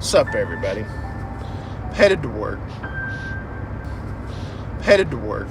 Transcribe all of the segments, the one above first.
Sup, everybody? Headed to work. Headed to work.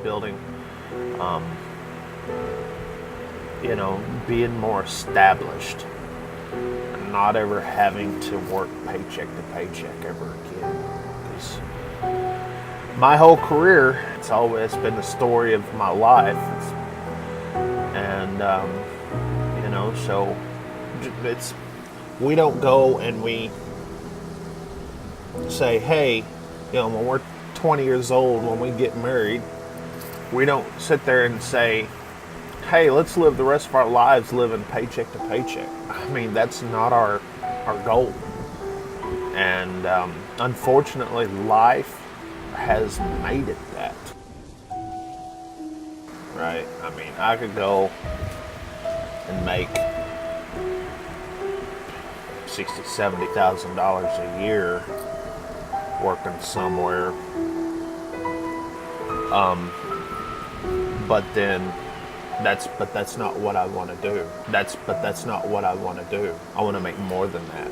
Building, being more established, and not ever having to work paycheck to paycheck ever again. Because my whole career, it's always been the story of my life, and so it's we don't go and we say, hey, when we're 20 years old, when we get married, we don't sit there and say, hey, let's live the rest of our lives living paycheck to paycheck. I mean, that's not our goal. And unfortunately, life has made it that. Right? I mean, I could go and make $60,000, $70,000 a year working somewhere. But that's not what I want to do. That's not what I want to do. I want to make more than that.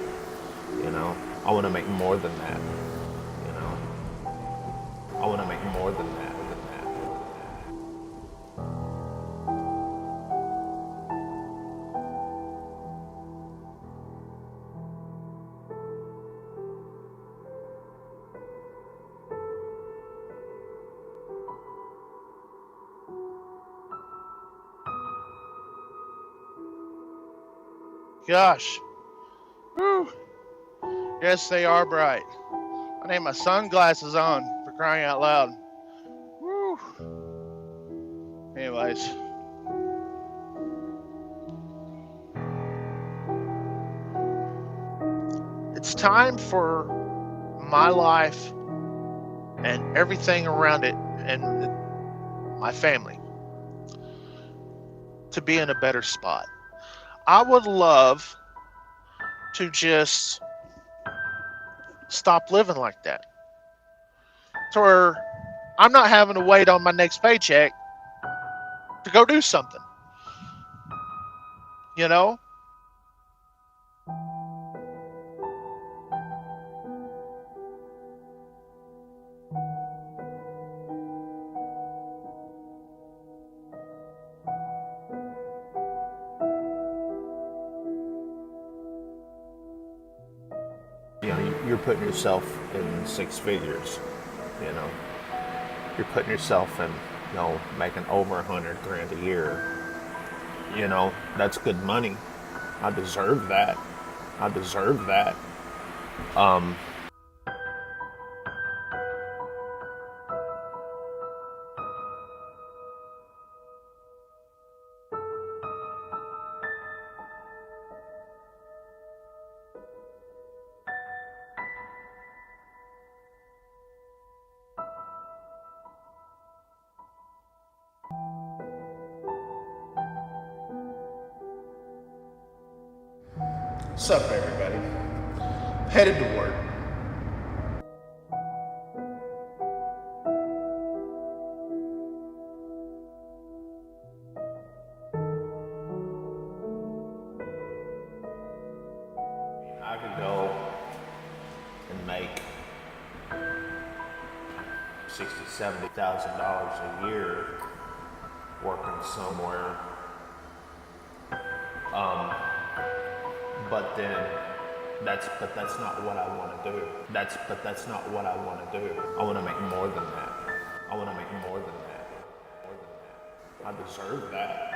I want to make more than that. I want to make more than that. Gosh. Whew. Yes, they are bright. I need my sunglasses on, for crying out loud. Whew. Anyways. It's time for my life and everything around it and my family to be in a better spot. I would love to just stop living like that. To where I'm not having to wait on my next paycheck to go do something. You know? You're putting yourself in six figures. You're putting yourself in, making over $100,000 a year. That's good money. I deserve that. Sup, everybody? Headed to work. I could go and make $60,000, $70,000 a year working somewhere. But that's not what I want to do. That's not what I want to do. I want to make more than that. I deserve that.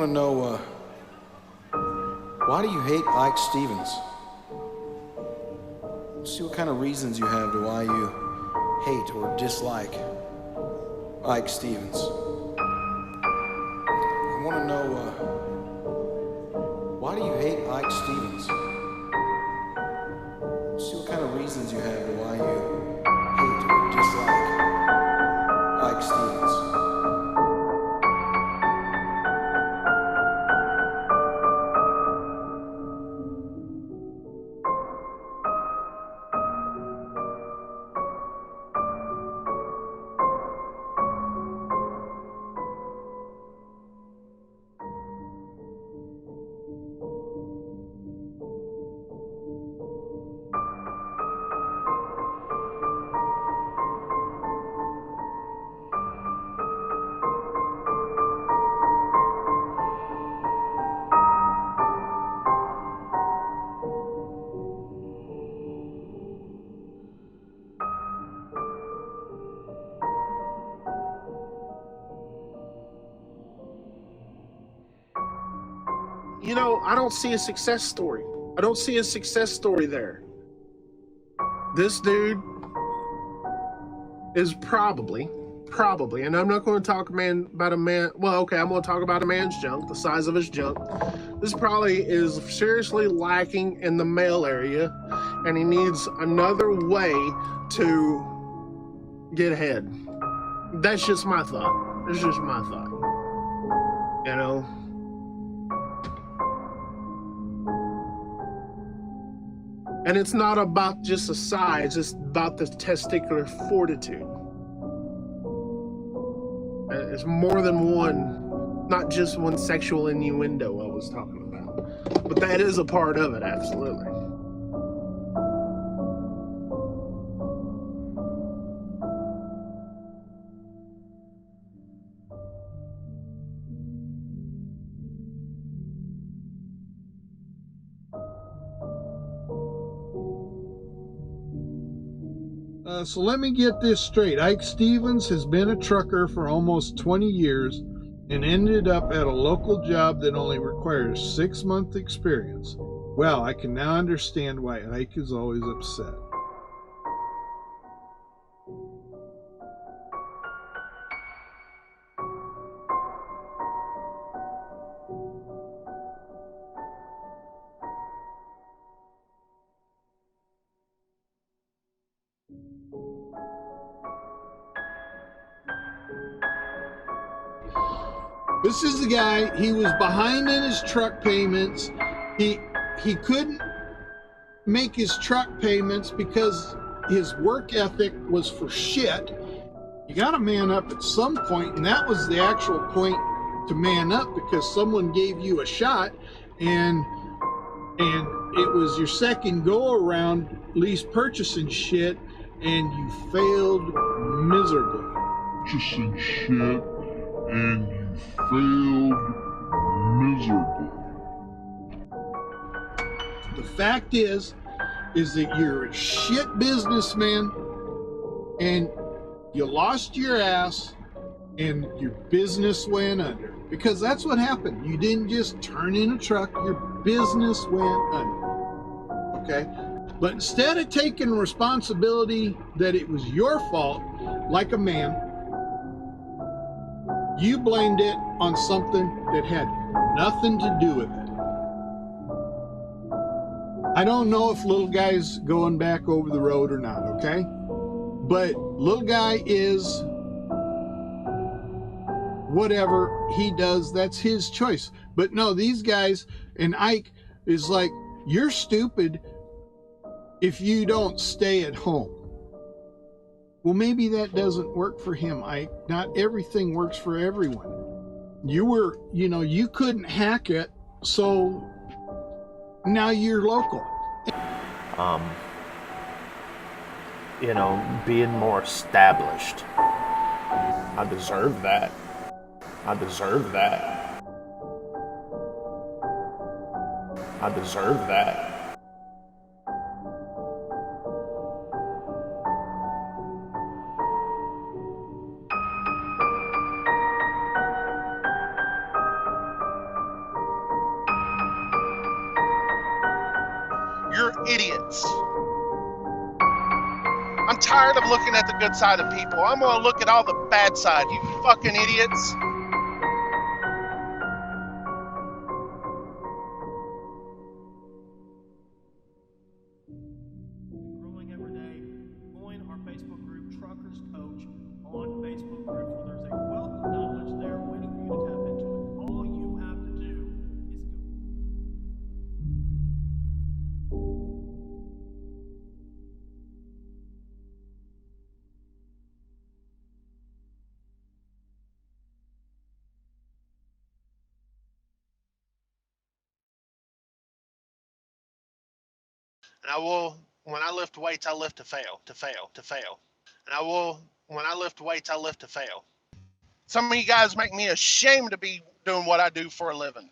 to know, why do you hate Ike Stephens? See what kind of reasons you have to why you hate or dislike Ike Stephens. I want to know, why do you hate Ike Stephens? See what kind of reasons you have to why you hate or dislike Ike Stephens. You know, I don't see a success story. I don't see a success story there. This dude is probably, and I'm not going to talk about a man. Well, okay, I'm going to talk about a man's junk, the size of his junk. This probably is seriously lacking in the male area, and he needs another way to get ahead. That's just my thought. That's just my thought. You know? And it's not about just the size, it's about the testicular fortitude. It's more than one, not just one sexual innuendo I was talking about. But that is a part of it, absolutely. So let me get this straight. Ike Stephens has been a trucker for almost 20 years and ended up at a local job that only requires 6-month experience. Well, I can now understand why Ike is always upset. This is the guy, he was behind in his truck payments. He couldn't make his truck payments because his work ethic was for shit. You got to man up at some point, and that was the actual point to man up, because someone gave you a shot, and it was your second go around lease purchasing shit, and you failed miserably. Purchasing shit, and you failed miserably. The fact is that you're a shit businessman, and you lost your ass, and your business went under. Because that's what happened. You didn't just turn in a truck, your business went under. Okay? But instead of taking responsibility that it was your fault, like a man, you blamed it on something that had nothing to do with it. I don't know if little guy's going back over the road or not, okay? But little guy is whatever he does, that's his choice. But no, these guys, and Ike is like, you're stupid if you don't stay at home. Well, maybe that doesn't work for him, Ike. Not everything works for everyone. You couldn't hack it, so now you're local. Being more established. I deserve that. I deserve that. I deserve that. You're idiots. I'm tired of looking at the good side of people. I'm gonna look at all the bad side, you fucking idiots. Growing every day. Join our Facebook group, Truckers Coach, on Facebook group, where there's a wealth of knowledge there waiting for you to tap into it. All you have to do is go. And I will, when I lift weights, I lift to fail. And I will, when I lift weights, I lift to fail. Some of you guys make me ashamed to be doing what I do for a living.